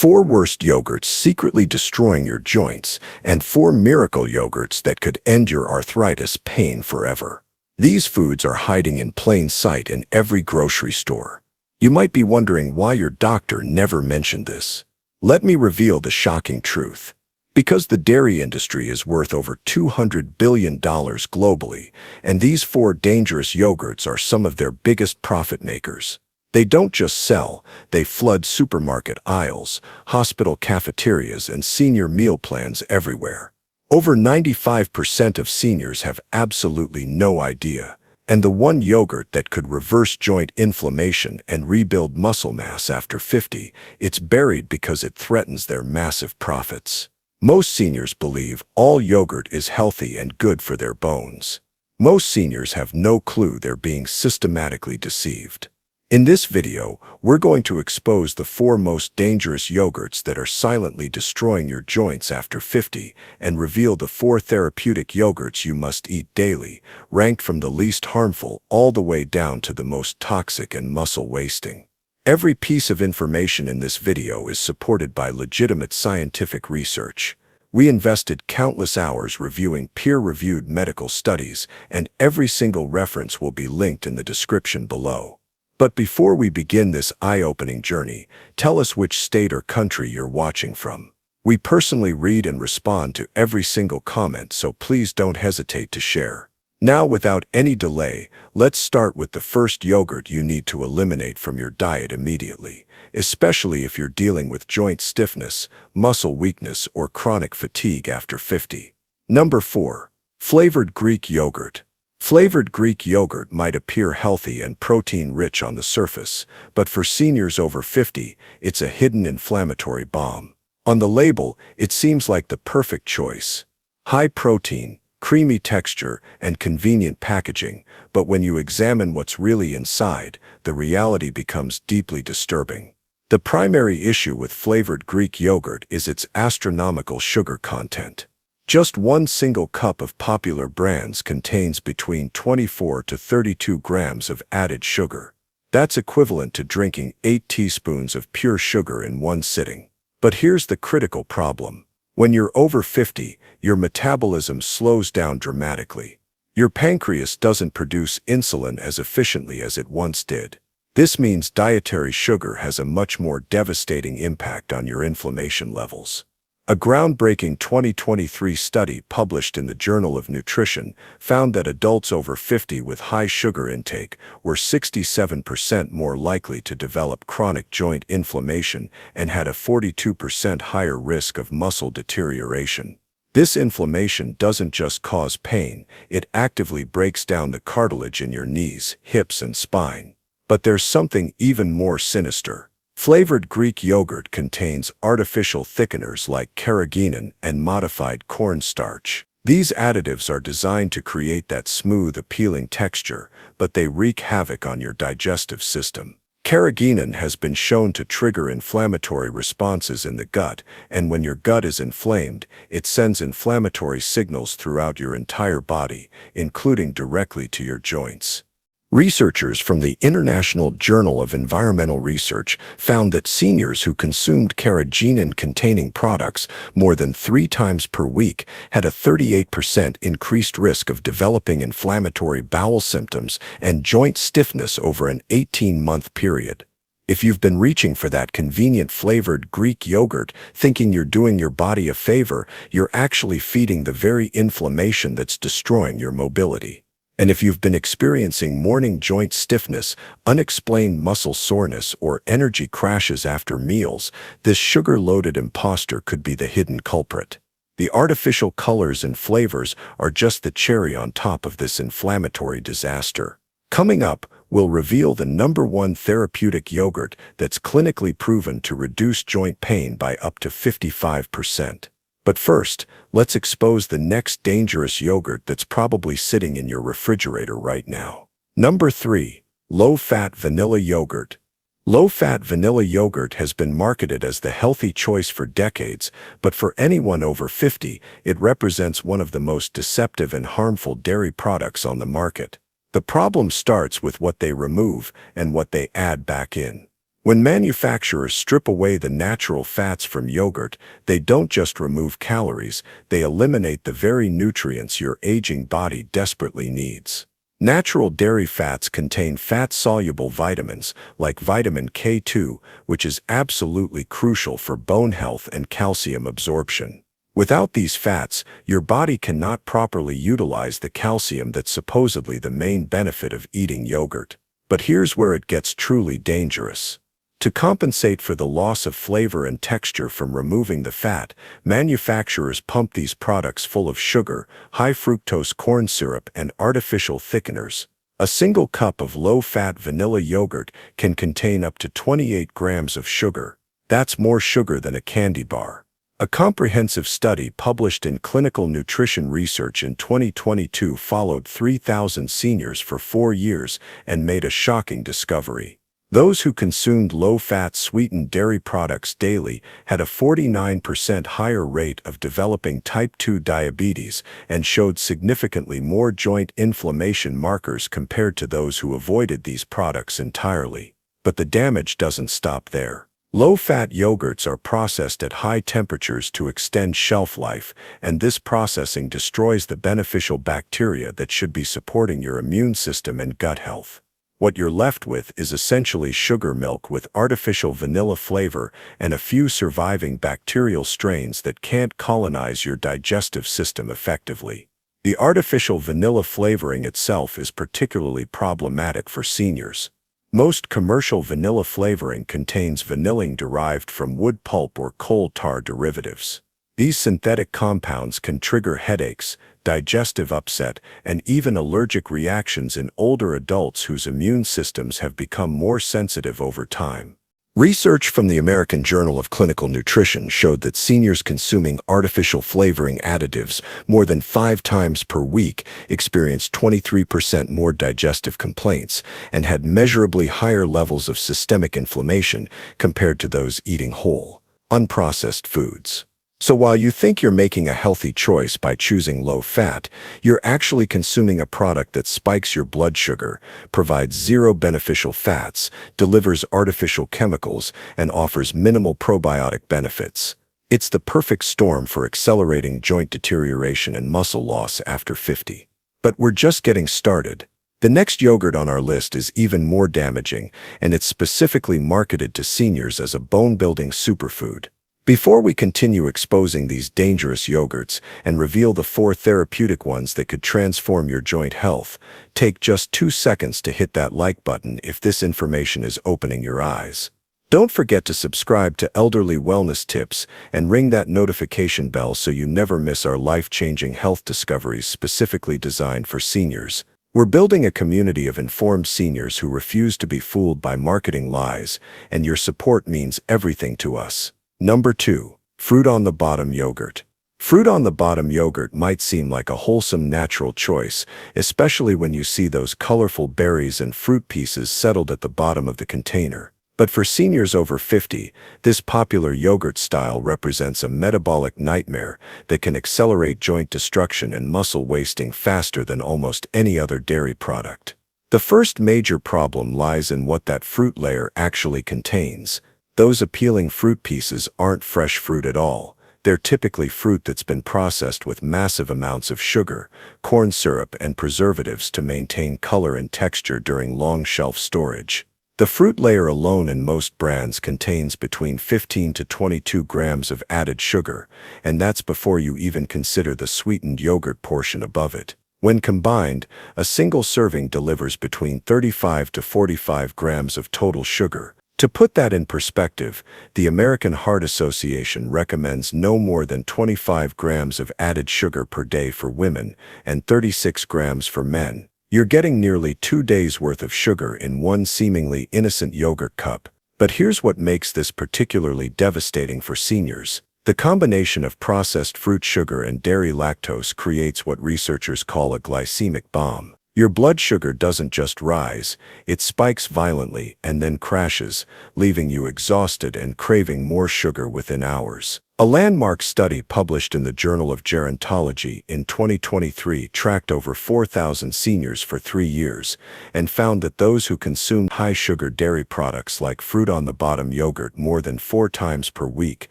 4 worst yogurts secretly destroying your joints, and 4 miracle yogurts that could end your arthritis pain forever. These foods are hiding in plain sight in every grocery store. You might be wondering why your doctor never mentioned this. Let me reveal the shocking truth. Because the dairy industry is worth over $200 billion globally, and these 4 dangerous yogurts are some of their biggest profit makers. They don't just sell, they flood supermarket aisles, hospital cafeterias, and senior meal plans everywhere. Over 95% of seniors have absolutely no idea, and the one yogurt that could reverse joint inflammation and rebuild muscle mass after 50, it's buried because it threatens their massive profits. Most seniors believe all yogurt is healthy and good for their bones. Most seniors have no clue they're being systematically deceived. In this video, we're going to expose the 4 most dangerous yogurts that are silently destroying your joints after 50 and reveal the 4 therapeutic yogurts you must eat daily, ranked from the least harmful all the way down to the most toxic and muscle-wasting. Every piece of information in this video is supported by legitimate scientific research. We invested countless hours reviewing peer-reviewed medical studies, and every single reference will be linked in the description below. But before we begin this eye-opening journey, tell us which state or country you're watching from. We personally read and respond to every single comment, so please don't hesitate to share. Now, without any delay, let's start with the first yogurt you need to eliminate from your diet immediately, especially if you're dealing with joint stiffness, muscle weakness, or chronic fatigue after 50. Number 4. Flavored Greek yogurt. Flavored Greek yogurt might appear healthy and protein-rich on the surface, but for seniors over 50, it's a hidden inflammatory bomb. On the label, it seems like the perfect choice. High protein, creamy texture, and convenient packaging, but when you examine what's really inside, the reality becomes deeply disturbing. The primary issue with flavored Greek yogurt is its astronomical sugar content. Just one single cup of popular brands contains between 24 to 32 grams of added sugar. That's equivalent to drinking 8 teaspoons of pure sugar in one sitting. But here's the critical problem. When you're over 50, your metabolism slows down dramatically. Your pancreas doesn't produce insulin as efficiently as it once did. This means dietary sugar has a much more devastating impact on your inflammation levels. A groundbreaking 2023 study published in the Journal of Nutrition found that adults over 50 with high sugar intake were 67% more likely to develop chronic joint inflammation and had a 42% higher risk of muscle deterioration. This inflammation doesn't just cause pain, it actively breaks down the cartilage in your knees, hips, and spine. But there's something even more sinister. Flavored Greek yogurt contains artificial thickeners like carrageenan and modified cornstarch. These additives are designed to create that smooth, appealing texture, but they wreak havoc on your digestive system. Carrageenan has been shown to trigger inflammatory responses in the gut, and when your gut is inflamed, it sends inflammatory signals throughout your entire body, including directly to your joints. Researchers from the International Journal of Environmental Research found that seniors who consumed carrageenan-containing products more than 3 times per week had a 38% increased risk of developing inflammatory bowel symptoms and joint stiffness over an 18-month period. If you've been reaching for that convenient flavored Greek yogurt, thinking you're doing your body a favor, you're actually feeding the very inflammation that's destroying your mobility. And if you've been experiencing morning joint stiffness, unexplained muscle soreness, or energy crashes after meals, this sugar-loaded imposter could be the hidden culprit. The artificial colors and flavors are just the cherry on top of this inflammatory disaster. Coming up, we'll reveal the number 1 therapeutic yogurt that's clinically proven to reduce joint pain by up to 55%. But first, let's expose the next dangerous yogurt that's probably sitting in your refrigerator right now. Number 3. Low-fat vanilla yogurt. Low-fat vanilla yogurt has been marketed as the healthy choice for decades, but for anyone over 50, it represents one of the most deceptive and harmful dairy products on the market. The problem starts with what they remove and what they add back in. When manufacturers strip away the natural fats from yogurt, they don't just remove calories, they eliminate the very nutrients your aging body desperately needs. Natural dairy fats contain fat-soluble vitamins, like vitamin K2, which is absolutely crucial for bone health and calcium absorption. Without these fats, your body cannot properly utilize the calcium that's supposedly the main benefit of eating yogurt. But here's where it gets truly dangerous. To compensate for the loss of flavor and texture from removing the fat, manufacturers pump these products full of sugar, high-fructose corn syrup, and artificial thickeners. A single cup of low-fat vanilla yogurt can contain up to 28 grams of sugar. That's more sugar than a candy bar. A comprehensive study published in Clinical Nutrition Research in 2022 followed 3,000 seniors for 4 years and made a shocking discovery. Those who consumed low-fat sweetened dairy products daily had a 49% higher rate of developing type 2 diabetes and showed significantly more joint inflammation markers compared to those who avoided these products entirely. But the damage doesn't stop there. Low-fat yogurts are processed at high temperatures to extend shelf life, and this processing destroys the beneficial bacteria that should be supporting your immune system and gut health. What you're left with is essentially sugar milk with artificial vanilla flavor and a few surviving bacterial strains that can't colonize your digestive system effectively. The artificial vanilla flavoring itself is particularly problematic for seniors. Most commercial vanilla flavoring contains vanillin derived from wood pulp or coal tar derivatives. These synthetic compounds can trigger headaches, digestive upset, and even allergic reactions in older adults whose immune systems have become more sensitive over time. Research from the American Journal of Clinical Nutrition showed that seniors consuming artificial flavoring additives more than 5 times per week experienced 23% more digestive complaints and had measurably higher levels of systemic inflammation compared to those eating whole, unprocessed foods. So while you think you're making a healthy choice by choosing low fat, you're actually consuming a product that spikes your blood sugar, provides zero beneficial fats, delivers artificial chemicals, and offers minimal probiotic benefits. It's the perfect storm for accelerating joint deterioration and muscle loss after 50. But we're just getting started. The next yogurt on our list is even more damaging, and it's specifically marketed to seniors as a bone-building superfood. Before we continue exposing these dangerous yogurts and reveal the 4 therapeutic ones that could transform your joint health, take just 2 seconds to hit that like button if this information is opening your eyes. Don't forget to subscribe to Elderly Wellness Tips and ring that notification bell so you never miss our life-changing health discoveries specifically designed for seniors. We're building a community of informed seniors who refuse to be fooled by marketing lies, and your support means everything to us. Number 2. Fruit on the bottom yogurt. Fruit on the bottom yogurt might seem like a wholesome natural choice, especially when you see those colorful berries and fruit pieces settled at the bottom of the container. But for seniors over 50, this popular yogurt style represents a metabolic nightmare that can accelerate joint destruction and muscle wasting faster than almost any other dairy product. The first major problem lies in what that fruit layer actually contains. Those appealing fruit pieces aren't fresh fruit at all. They're typically fruit that's been processed with massive amounts of sugar, corn syrup, and preservatives to maintain color and texture during long shelf storage. The fruit layer alone in most brands contains between 15 to 22 grams of added sugar, and that's before you even consider the sweetened yogurt portion above it. When combined, a single serving delivers between 35 to 45 grams of total sugar. To put that in perspective, the American Heart Association recommends no more than 25 grams of added sugar per day for women and 36 grams for men. You're getting nearly 2 days' worth of sugar in one seemingly innocent yogurt cup. But here's what makes this particularly devastating for seniors. The combination of processed fruit sugar and dairy lactose creates what researchers call a glycemic bomb. Your blood sugar doesn't just rise, it spikes violently and then crashes, leaving you exhausted and craving more sugar within hours. A landmark study published in the Journal of Gerontology in 2023 tracked over 4,000 seniors for 3 years and found that those who consumed high-sugar dairy products like fruit-on-the-bottom yogurt more than 4 times per week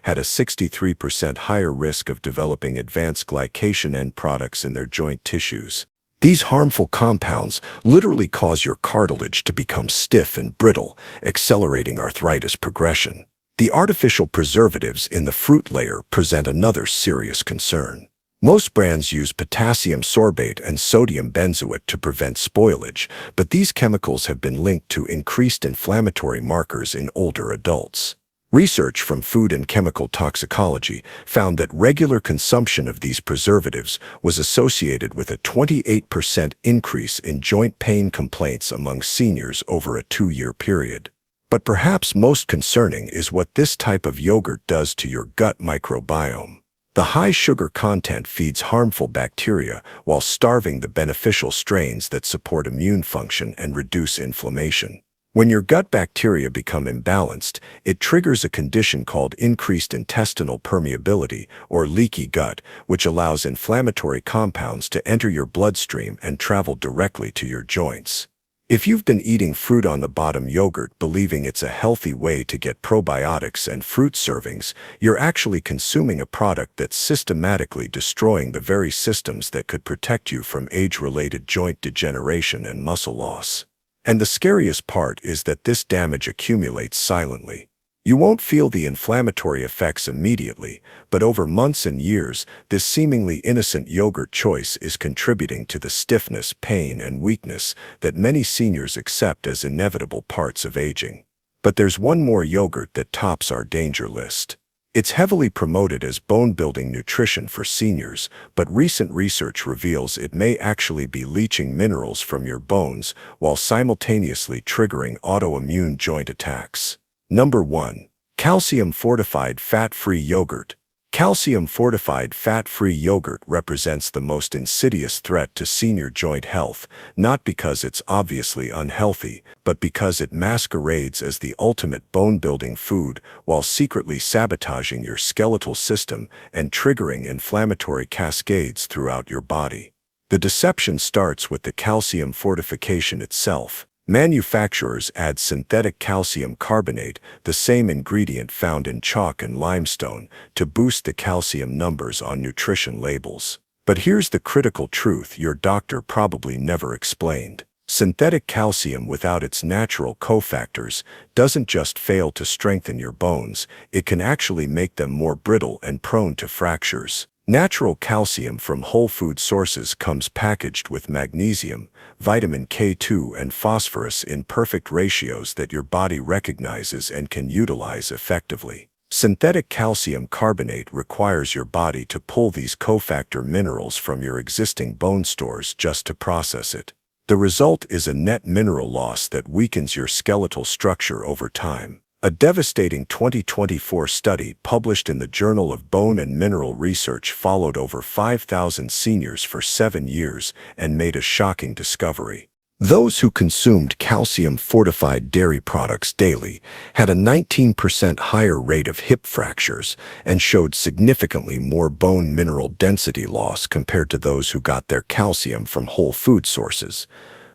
had a 63% higher risk of developing advanced glycation end products in their joint tissues. These harmful compounds literally cause your cartilage to become stiff and brittle, accelerating arthritis progression. The artificial preservatives in the fruit layer present another serious concern. Most brands use potassium sorbate and sodium benzoate to prevent spoilage, but these chemicals have been linked to increased inflammatory markers in older adults. Research from Food and Chemical Toxicology found that regular consumption of these preservatives was associated with a 28% increase in joint pain complaints among seniors over a 2-year period. But perhaps most concerning is what this type of yogurt does to your gut microbiome. The high sugar content feeds harmful bacteria while starving the beneficial strains that support immune function and reduce inflammation. When your gut bacteria become imbalanced, it triggers a condition called increased intestinal permeability or leaky gut, which allows inflammatory compounds to enter your bloodstream and travel directly to your joints. If you've been eating fruit-on-the-bottom yogurt believing it's a healthy way to get probiotics and fruit servings, you're actually consuming a product that's systematically destroying the very systems that could protect you from age-related joint degeneration and muscle loss. And the scariest part is that this damage accumulates silently. You won't feel the inflammatory effects immediately, but over months and years, this seemingly innocent yogurt choice is contributing to the stiffness, pain, and weakness that many seniors accept as inevitable parts of aging. But there's one more yogurt that tops our danger list. It's heavily promoted as bone-building nutrition for seniors, but recent research reveals it may actually be leaching minerals from your bones while simultaneously triggering autoimmune joint attacks. Number 1. Calcium-fortified fat-free yogurt. Calcium-fortified fat-free yogurt represents the most insidious threat to senior joint health, not because it's obviously unhealthy, but because it masquerades as the ultimate bone-building food while secretly sabotaging your skeletal system and triggering inflammatory cascades throughout your body. The deception starts with the calcium fortification itself. Manufacturers add synthetic calcium carbonate, the same ingredient found in chalk and limestone, to boost the calcium numbers on nutrition labels. But here's the critical truth your doctor probably never explained. Synthetic calcium without its natural cofactors doesn't just fail to strengthen your bones, it can actually make them more brittle and prone to fractures. Natural calcium from whole food sources comes packaged with magnesium, vitamin K2 and phosphorus in perfect ratios that your body recognizes and can utilize effectively. Synthetic calcium carbonate requires your body to pull these cofactor minerals from your existing bone stores just to process it. The result is a net mineral loss that weakens your skeletal structure over time. A devastating 2024 study published in the Journal of Bone and Mineral Research followed over 5,000 seniors for 7 years and made a shocking discovery. Those who consumed calcium-fortified dairy products daily had a 19% higher rate of hip fractures and showed significantly more bone mineral density loss compared to those who got their calcium from whole food sources.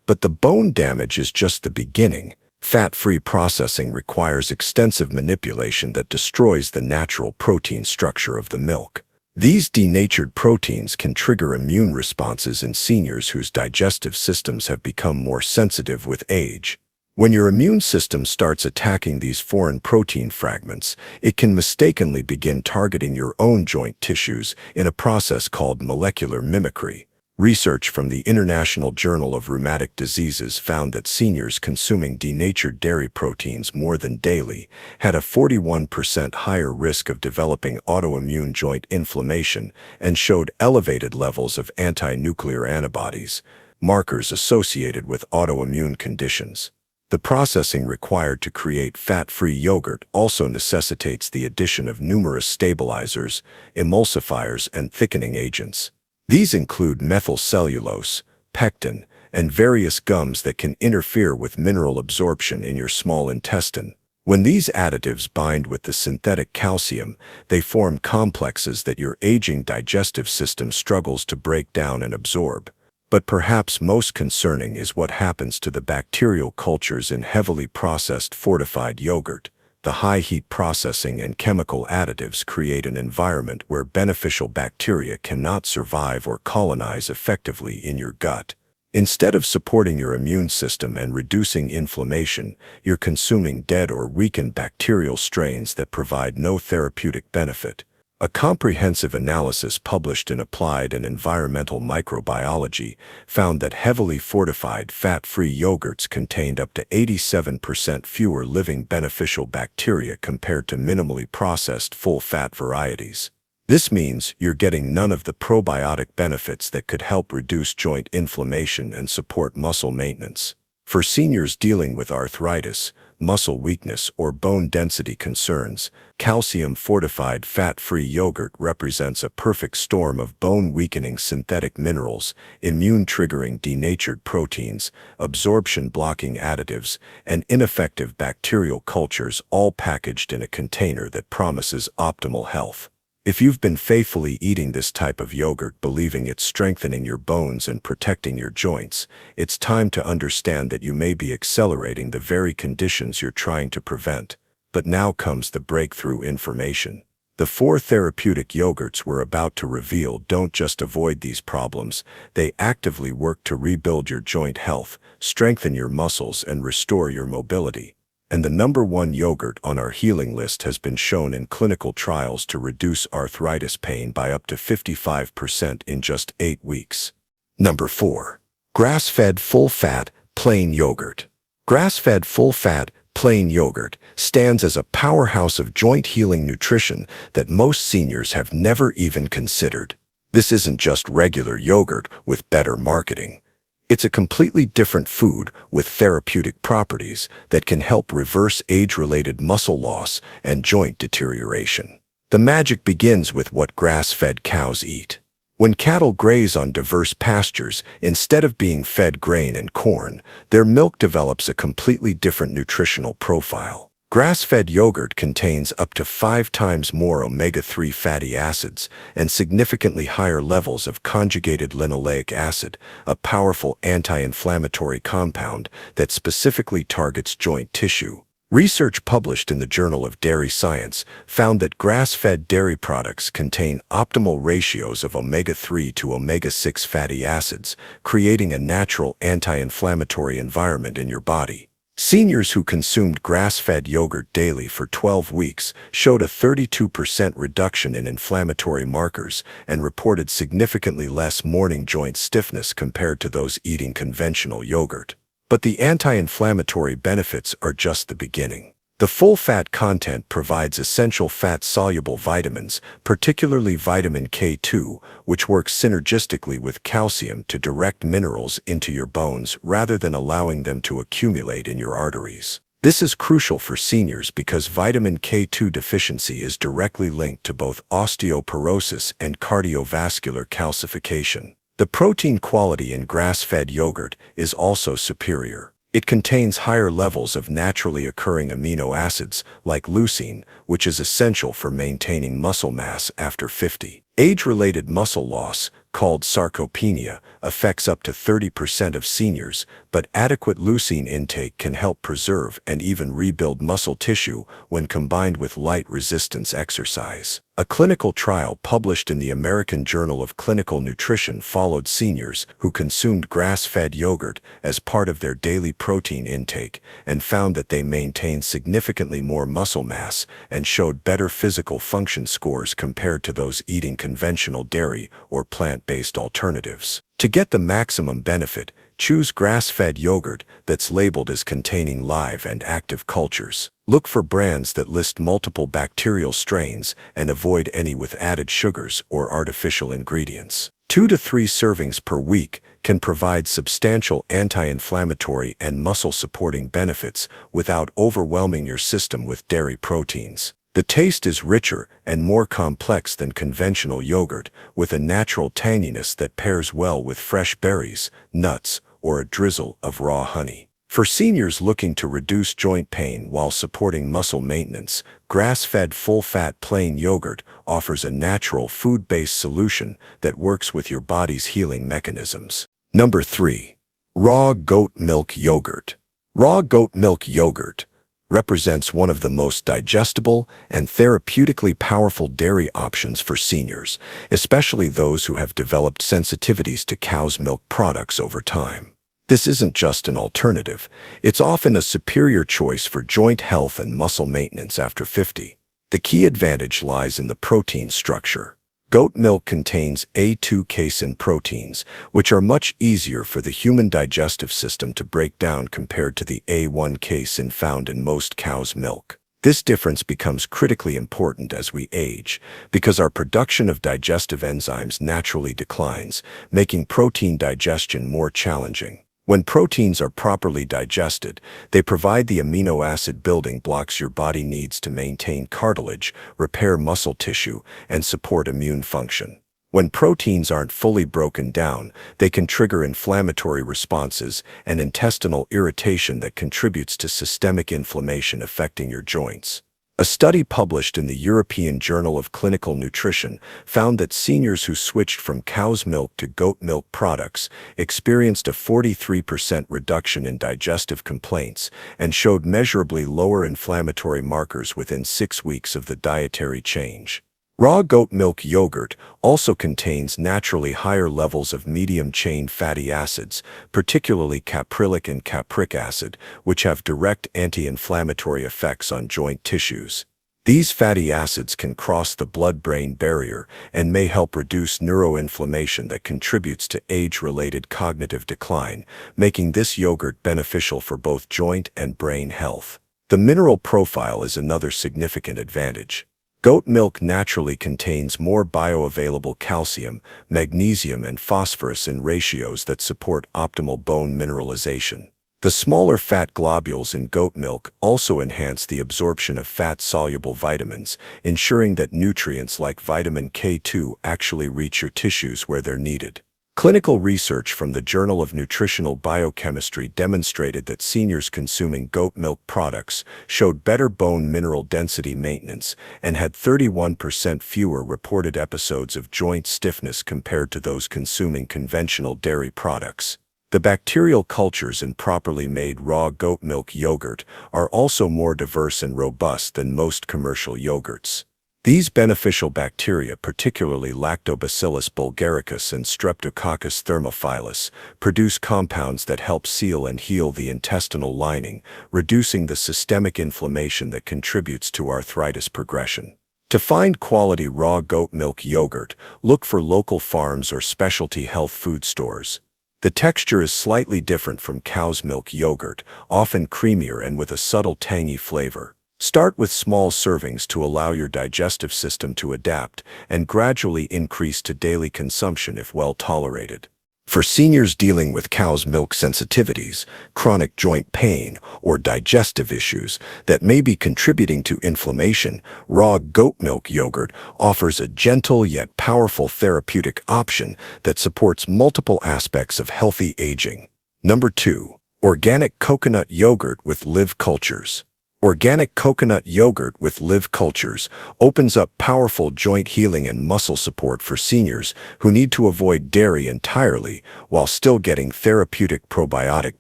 But the bone damage is just the beginning. Fat-free processing requires extensive manipulation that destroys the natural protein structure of the milk. These denatured proteins can trigger immune responses in seniors whose digestive systems have become more sensitive with age. When your immune system starts attacking these foreign protein fragments, it can mistakenly begin targeting your own joint tissues in a process called molecular mimicry. Research from the International Journal of Rheumatic Diseases found that seniors consuming denatured dairy proteins more than daily had a 41% higher risk of developing autoimmune joint inflammation and showed elevated levels of anti-nuclear antibodies, markers associated with autoimmune conditions. The processing required to create fat-free yogurt also necessitates the addition of numerous stabilizers, emulsifiers, and thickening agents. These include methylcellulose, pectin, and various gums that can interfere with mineral absorption in your small intestine. When these additives bind with the synthetic calcium, they form complexes that your aging digestive system struggles to break down and absorb. But perhaps most concerning is what happens to the bacterial cultures in heavily processed fortified yogurt. The high heat processing and chemical additives create an environment where beneficial bacteria cannot survive or colonize effectively in your gut. Instead of supporting your immune system and reducing inflammation, you're consuming dead or weakened bacterial strains that provide no therapeutic benefit. A comprehensive analysis published in Applied and Environmental Microbiology found that heavily fortified fat-free yogurts contained up to 87% fewer living beneficial bacteria compared to minimally processed full-fat varieties. This means you're getting none of the probiotic benefits that could help reduce joint inflammation and support muscle maintenance. For seniors dealing with arthritis, muscle weakness, or bone density concerns, calcium-fortified fat-free yogurt represents a perfect storm of bone-weakening synthetic minerals, immune-triggering denatured proteins, absorption-blocking additives, and ineffective bacterial cultures, all packaged in a container that promises optimal health. If you've been faithfully eating this type of yogurt believing it's strengthening your bones and protecting your joints, it's time to understand that you may be accelerating the very conditions you're trying to prevent. But now comes the breakthrough information. The 4 therapeutic yogurts we're about to reveal don't just avoid these problems, they actively work to rebuild your joint health, strengthen your muscles, and restore your mobility. And the #1 yogurt on our healing list has been shown in clinical trials to reduce arthritis pain by up to 55% in just 8 weeks. Number 4. Grass-fed full-fat, plain yogurt. Grass-fed full-fat, plain yogurt stands as a powerhouse of joint-healing nutrition that most seniors have never even considered. This isn't just regular yogurt with better marketing. It's a completely different food with therapeutic properties that can help reverse age-related muscle loss and joint deterioration. The magic begins with what grass-fed cows eat. When cattle graze on diverse pastures, instead of being fed grain and corn, their milk develops a completely different nutritional profile. Grass-fed yogurt contains up to 5 times more omega-3 fatty acids and significantly higher levels of conjugated linoleic acid, a powerful anti-inflammatory compound that specifically targets joint tissue. Research published in the Journal of Dairy Science found that grass-fed dairy products contain optimal ratios of omega-3 to omega-6 fatty acids, creating a natural anti-inflammatory environment in your body. Seniors who consumed grass-fed yogurt daily for 12 weeks showed a 32% reduction in inflammatory markers and reported significantly less morning joint stiffness compared to those eating conventional yogurt. But the anti-inflammatory benefits are just the beginning. The full-fat content provides essential fat-soluble vitamins, particularly vitamin K2, which works synergistically with calcium to direct minerals into your bones rather than allowing them to accumulate in your arteries. This is crucial for seniors because vitamin K2 deficiency is directly linked to both osteoporosis and cardiovascular calcification. The protein quality in grass-fed yogurt is also superior. It contains higher levels of naturally occurring amino acids like leucine, which is essential for maintaining muscle mass after 50. Age-related muscle loss, called sarcopenia, affects up to 30% of seniors, but adequate leucine intake can help preserve and even rebuild muscle tissue when combined with light resistance exercise. A clinical trial published in the American Journal of Clinical Nutrition followed seniors who consumed grass-fed yogurt as part of their daily protein intake and found that they maintained significantly more muscle mass and showed better physical function scores compared to those eating conventional dairy or plant-based alternatives. To get the maximum benefit, choose grass-fed yogurt that's labeled as containing live and active cultures. Look for brands that list multiple bacterial strains and avoid any with added sugars or artificial ingredients. 2 to 3 servings per week can provide substantial anti-inflammatory and muscle-supporting benefits without overwhelming your system with dairy proteins. The taste is richer and more complex than conventional yogurt, with a natural tanginess that pairs well with fresh berries, nuts, or a drizzle of raw honey. For seniors looking to reduce joint pain while supporting muscle maintenance, grass-fed full-fat plain yogurt offers a natural food-based solution that works with your body's healing mechanisms. Number 3. Raw goat milk yogurt. Raw goat milk yogurt represents one of the most digestible and therapeutically powerful dairy options for seniors, especially those who have developed sensitivities to cow's milk products over time. This isn't just an alternative, it's often a superior choice for joint health and muscle maintenance after 50. The key advantage lies in the protein structure. Goat milk contains A2 casein proteins, which are much easier for the human digestive system to break down compared to the A1 casein found in most cow's milk. This difference becomes critically important as we age, because our production of digestive enzymes naturally declines, making protein digestion more challenging. When proteins are properly digested, they provide the amino acid building blocks your body needs to maintain cartilage, repair muscle tissue, and support immune function. When proteins aren't fully broken down, they can trigger inflammatory responses and intestinal irritation that contributes to systemic inflammation affecting your joints. A study published in the European Journal of Clinical Nutrition found that seniors who switched from cow's milk to goat milk products experienced a 43% reduction in digestive complaints and showed measurably lower inflammatory markers within 6 weeks of the dietary change. Raw goat milk yogurt also contains naturally higher levels of medium-chain fatty acids, particularly caprylic and capric acid, which have direct anti-inflammatory effects on joint tissues. These fatty acids can cross the blood-brain barrier and may help reduce neuroinflammation that contributes to age-related cognitive decline, making this yogurt beneficial for both joint and brain health. The mineral profile is another significant advantage. Goat milk naturally contains more bioavailable calcium, magnesium, and phosphorus in ratios that support optimal bone mineralization. The smaller fat globules in goat milk also enhance the absorption of fat-soluble vitamins, ensuring that nutrients like vitamin K2 actually reach your tissues where they're needed. Clinical research from the Journal of Nutritional Biochemistry demonstrated that seniors consuming goat milk products showed better bone mineral density maintenance and had 31% fewer reported episodes of joint stiffness compared to those consuming conventional dairy products. The bacterial cultures in properly made raw goat milk yogurt are also more diverse and robust than most commercial yogurts. These beneficial bacteria, particularly Lactobacillus bulgaricus and Streptococcus thermophilus, produce compounds that help seal and heal the intestinal lining, reducing the systemic inflammation that contributes to arthritis progression. To find quality raw goat milk yogurt, look for local farms or specialty health food stores. The texture is slightly different from cow's milk yogurt, often creamier and with a subtle tangy flavor. Start with small servings to allow your digestive system to adapt and gradually increase to daily consumption if well tolerated. For seniors dealing with cow's milk sensitivities, chronic joint pain, or digestive issues that may be contributing to inflammation, raw goat milk yogurt offers a gentle yet powerful therapeutic option that supports multiple aspects of healthy aging. Number 2. Organic coconut yogurt with live cultures. Organic coconut yogurt with live cultures opens up powerful joint healing and muscle support for seniors who need to avoid dairy entirely while still getting therapeutic probiotic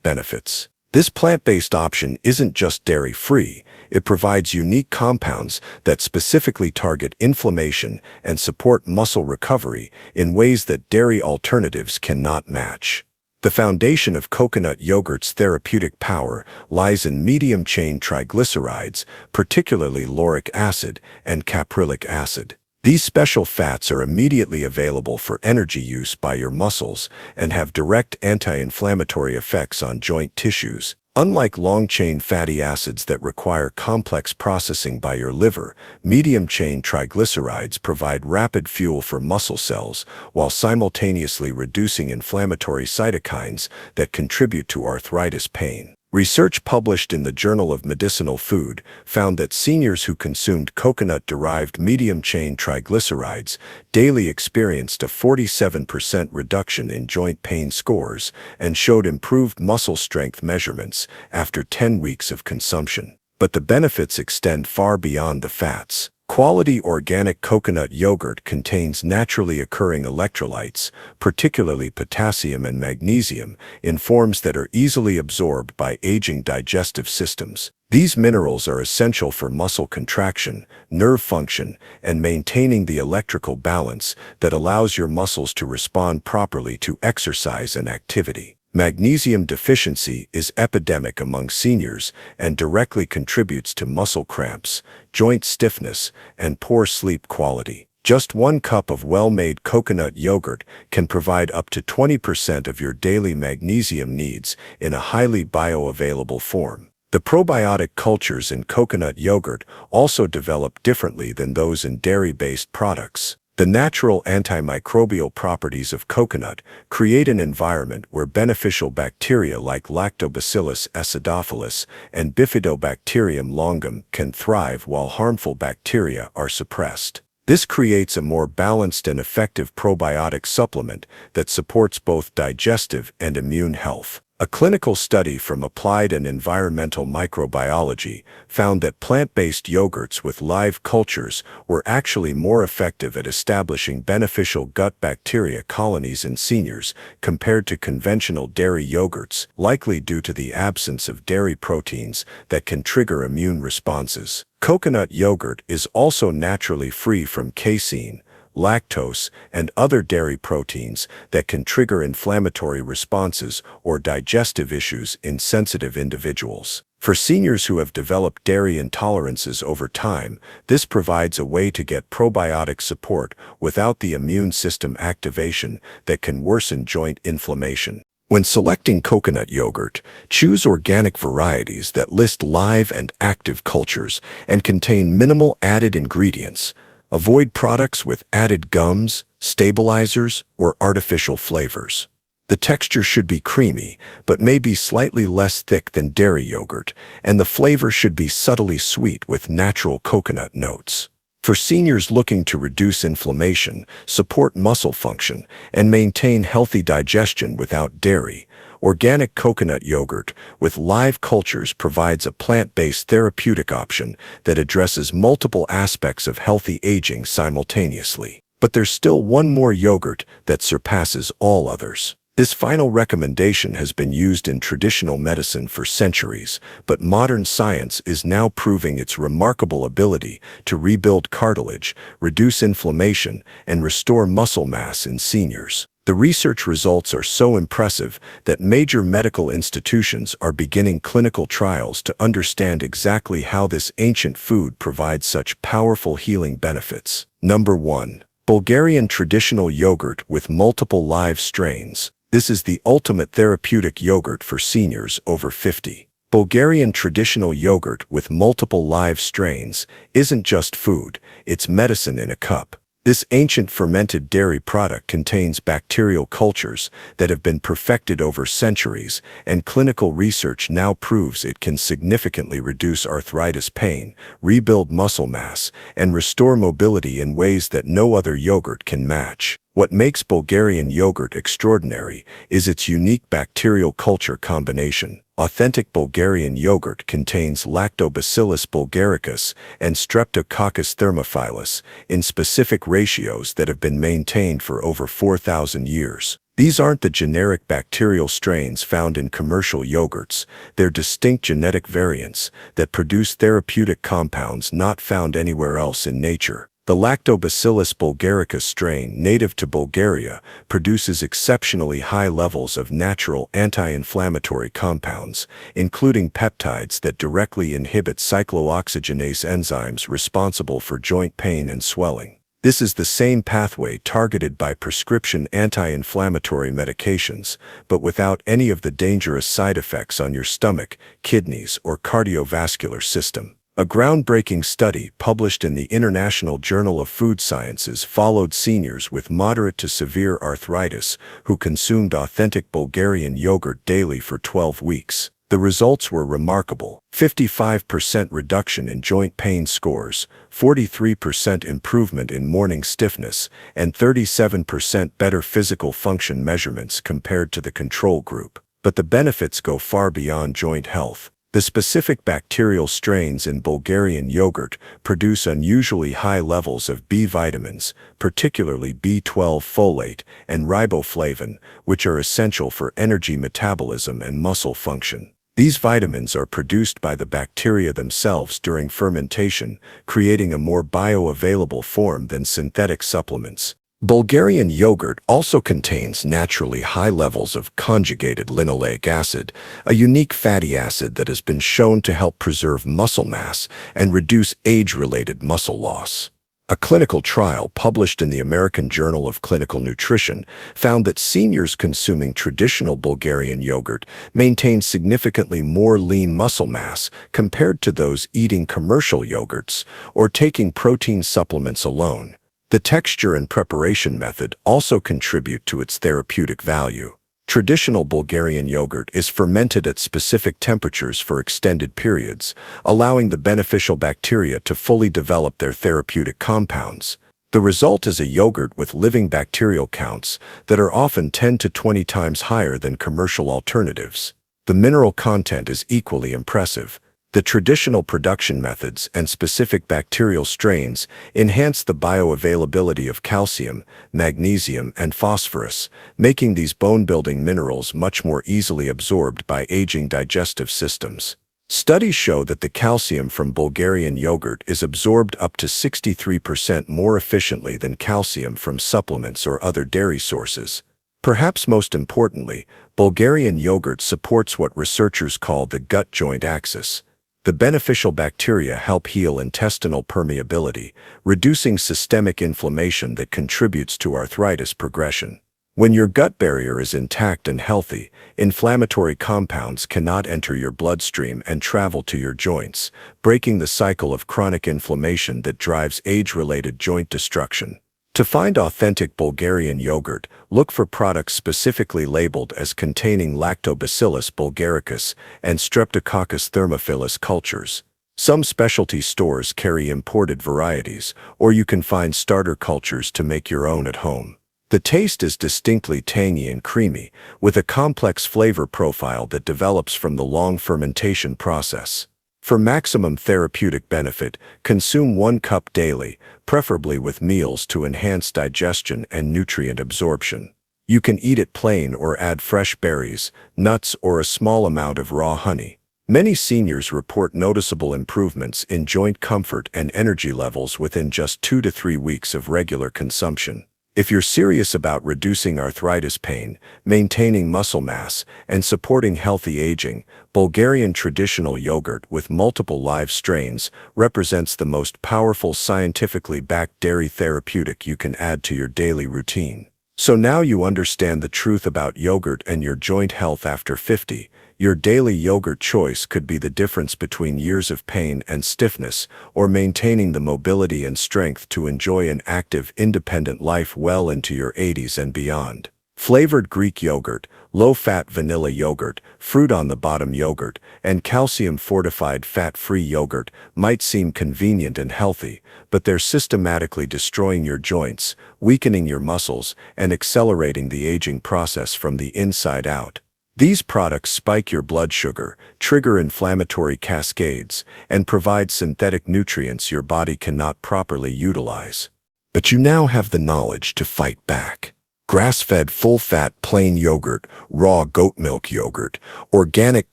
benefits. This plant-based option isn't just dairy-free, it provides unique compounds that specifically target inflammation and support muscle recovery in ways that dairy alternatives cannot match. The foundation of coconut yogurt's therapeutic power lies in medium-chain triglycerides, particularly lauric acid and caprylic acid. These special fats are immediately available for energy use by your muscles and have direct anti-inflammatory effects on joint tissues. Unlike long-chain fatty acids that require complex processing by your liver, medium-chain triglycerides provide rapid fuel for muscle cells while simultaneously reducing inflammatory cytokines that contribute to arthritis pain. Research published in the Journal of Medicinal Food found that seniors who consumed coconut-derived medium-chain triglycerides daily experienced a 47% reduction in joint pain scores and showed improved muscle strength measurements after 10 weeks of consumption. But the benefits extend far beyond the fats. Quality organic coconut yogurt contains naturally occurring electrolytes, particularly potassium and magnesium, in forms that are easily absorbed by aging digestive systems. These minerals are essential for muscle contraction, nerve function, and maintaining the electrical balance that allows your muscles to respond properly to exercise and activity. Magnesium deficiency is epidemic among seniors and directly contributes to muscle cramps, joint stiffness, and poor sleep quality. Just 1 cup of well-made coconut yogurt can provide up to 20% of your daily magnesium needs in a highly bioavailable form. The probiotic cultures in coconut yogurt also develop differently than those in dairy-based products. The natural antimicrobial properties of coconut create an environment where beneficial bacteria like Lactobacillus acidophilus and Bifidobacterium longum can thrive while harmful bacteria are suppressed. This creates a more balanced and effective probiotic supplement that supports both digestive and immune health. A clinical study from Applied and Environmental Microbiology found that plant-based yogurts with live cultures were actually more effective at establishing beneficial gut bacteria colonies in seniors compared to conventional dairy yogurts, likely due to the absence of dairy proteins that can trigger immune responses. Coconut yogurt is also naturally free from casein, lactose, and other dairy proteins that can trigger inflammatory responses or digestive issues in sensitive individuals. For seniors who have developed dairy intolerances over time, this provides a way to get probiotic support without the immune system activation that can worsen joint inflammation. When selecting coconut yogurt, choose organic varieties that list live and active cultures and contain minimal added ingredients. Avoid products with added gums, stabilizers, or artificial flavors. The texture should be creamy, but may be slightly less thick than dairy yogurt, and the flavor should be subtly sweet with natural coconut notes. For seniors looking to reduce inflammation, support muscle function, and maintain healthy digestion without dairy, organic coconut yogurt with live cultures provides a plant-based therapeutic option that addresses multiple aspects of healthy aging simultaneously. But there's still one more yogurt that surpasses all others. This final recommendation has been used in traditional medicine for centuries, but modern science is now proving its remarkable ability to rebuild cartilage, reduce inflammation, and restore muscle mass in seniors. The research results are so impressive that major medical institutions are beginning clinical trials to understand exactly how this ancient food provides such powerful healing benefits. Number 1. Bulgarian traditional yogurt with multiple live strains. This is the ultimate therapeutic yogurt for seniors over 50. Bulgarian traditional yogurt with multiple live strains isn't just food, it's medicine in a cup. This ancient fermented dairy product contains bacterial cultures that have been perfected over centuries, and clinical research now proves it can significantly reduce arthritis pain, rebuild muscle mass, and restore mobility in ways that no other yogurt can match. What makes Bulgarian yogurt extraordinary is its unique bacterial culture combination. Authentic Bulgarian yogurt contains Lactobacillus bulgaricus and Streptococcus thermophilus in specific ratios that have been maintained for over 4,000 years. These aren't the generic bacterial strains found in commercial yogurts. They're distinct genetic variants that produce therapeutic compounds not found anywhere else in nature. The Lactobacillus bulgaricus strain, native to Bulgaria, produces exceptionally high levels of natural anti-inflammatory compounds, including peptides that directly inhibit cyclooxygenase enzymes responsible for joint pain and swelling. This is the same pathway targeted by prescription anti-inflammatory medications, but without any of the dangerous side effects on your stomach, kidneys, or cardiovascular system. A groundbreaking study published in the International Journal of Food Sciences followed seniors with moderate to severe arthritis who consumed authentic Bulgarian yogurt daily for 12 weeks. The results were remarkable: 55% reduction in joint pain scores, 43% improvement in morning stiffness, and 37% better physical function measurements compared to the control group. But the benefits go far beyond joint health. The specific bacterial strains in Bulgarian yogurt produce unusually high levels of B vitamins, particularly B12 folate and riboflavin, which are essential for energy metabolism and muscle function. These vitamins are produced by the bacteria themselves during fermentation, creating a more bioavailable form than synthetic supplements. Bulgarian yogurt also contains naturally high levels of conjugated linoleic acid, a unique fatty acid that has been shown to help preserve muscle mass and reduce age-related muscle loss. A clinical trial published in the American Journal of Clinical Nutrition found that seniors consuming traditional Bulgarian yogurt maintained significantly more lean muscle mass compared to those eating commercial yogurts or taking protein supplements alone. The texture and preparation method also contribute to its therapeutic value. Traditional Bulgarian yogurt is fermented at specific temperatures for extended periods, allowing the beneficial bacteria to fully develop their therapeutic compounds. The result is a yogurt with living bacterial counts that are often 10 to 20 times higher than commercial alternatives. The mineral content is equally impressive. The traditional production methods and specific bacterial strains enhance the bioavailability of calcium, magnesium, and phosphorus, making these bone-building minerals much more easily absorbed by aging digestive systems. Studies show that the calcium from Bulgarian yogurt is absorbed up to 63% more efficiently than calcium from supplements or other dairy sources. Perhaps most importantly, Bulgarian yogurt supports what researchers call the gut-joint axis. The beneficial bacteria help heal intestinal permeability, reducing systemic inflammation that contributes to arthritis progression. When your gut barrier is intact and healthy, inflammatory compounds cannot enter your bloodstream and travel to your joints, breaking the cycle of chronic inflammation that drives age-related joint destruction. To find authentic Bulgarian yogurt, look for products specifically labeled as containing Lactobacillus bulgaricus and Streptococcus thermophilus cultures. Some specialty stores carry imported varieties, or you can find starter cultures to make your own at home. The taste is distinctly tangy and creamy, with a complex flavor profile that develops from the long fermentation process. For maximum therapeutic benefit, consume 1 cup daily, preferably with meals to enhance digestion and nutrient absorption. You can eat it plain or add fresh berries, nuts, or a small amount of raw honey. Many seniors report noticeable improvements in joint comfort and energy levels within just 2 to 3 weeks of regular consumption. If you're serious about reducing arthritis pain, maintaining muscle mass, and supporting healthy aging, Bulgarian traditional yogurt with multiple live strains represents the most powerful scientifically backed dairy therapeutic you can add to your daily routine. So now you understand the truth about yogurt and your joint health after 50. Your daily yogurt choice could be the difference between years of pain and stiffness, or maintaining the mobility and strength to enjoy an active, independent life well into your 80s and beyond. Flavored Greek yogurt, low-fat vanilla yogurt, fruit-on-the-bottom yogurt, and calcium-fortified fat-free yogurt might seem convenient and healthy, but they're systematically destroying your joints, weakening your muscles, and accelerating the aging process from the inside out. These products spike your blood sugar, trigger inflammatory cascades, and provide synthetic nutrients your body cannot properly utilize. But you now have the knowledge to fight back. Grass-fed full-fat plain yogurt, raw goat milk yogurt, organic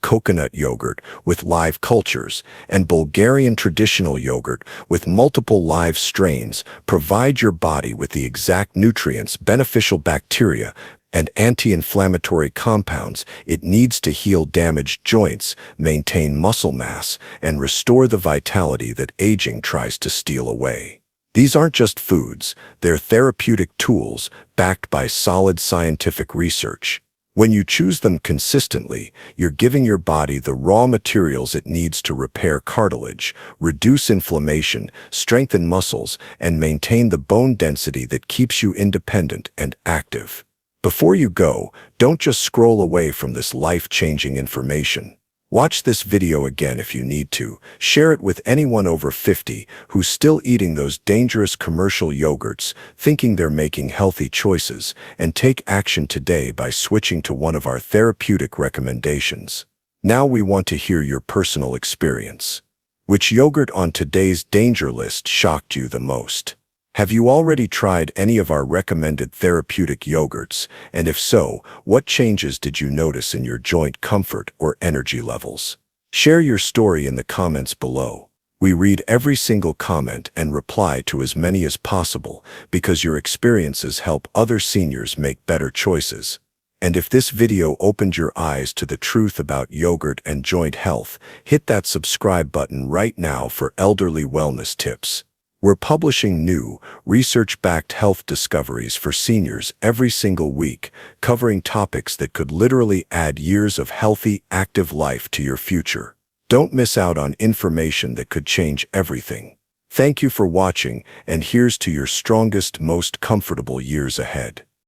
coconut yogurt with live cultures, and Bulgarian traditional yogurt with multiple live strains provide your body with the exact nutrients, beneficial bacteria, and anti-inflammatory compounds it needs to heal damaged joints, maintain muscle mass, and restore the vitality that aging tries to steal away. These aren't just foods, they're therapeutic tools backed by solid scientific research. When you choose them consistently, you're giving your body the raw materials it needs to repair cartilage, reduce inflammation, strengthen muscles, and maintain the bone density that keeps you independent and active. Before you go, don't just scroll away from this life-changing information. Watch this video again if you need to. Share it with anyone over 50 who's still eating those dangerous commercial yogurts, thinking they're making healthy choices, and take action today by switching to one of our therapeutic recommendations. Now we want to hear your personal experience. Which yogurt on today's danger list shocked you the most? Have you already tried any of our recommended therapeutic yogurts? And if so, what changes did you notice in your joint comfort or energy levels? Share your story in the comments below. We read every single comment and reply to as many as possible because your experiences help other seniors make better choices. And if this video opened your eyes to the truth about yogurt and joint health, hit that subscribe button right now for elderly wellness tips. We're publishing new, research-backed health discoveries for seniors every single week, covering topics that could literally add years of healthy, active life to your future. Don't miss out on information that could change everything. Thank you for watching, and here's to your strongest, most comfortable years ahead.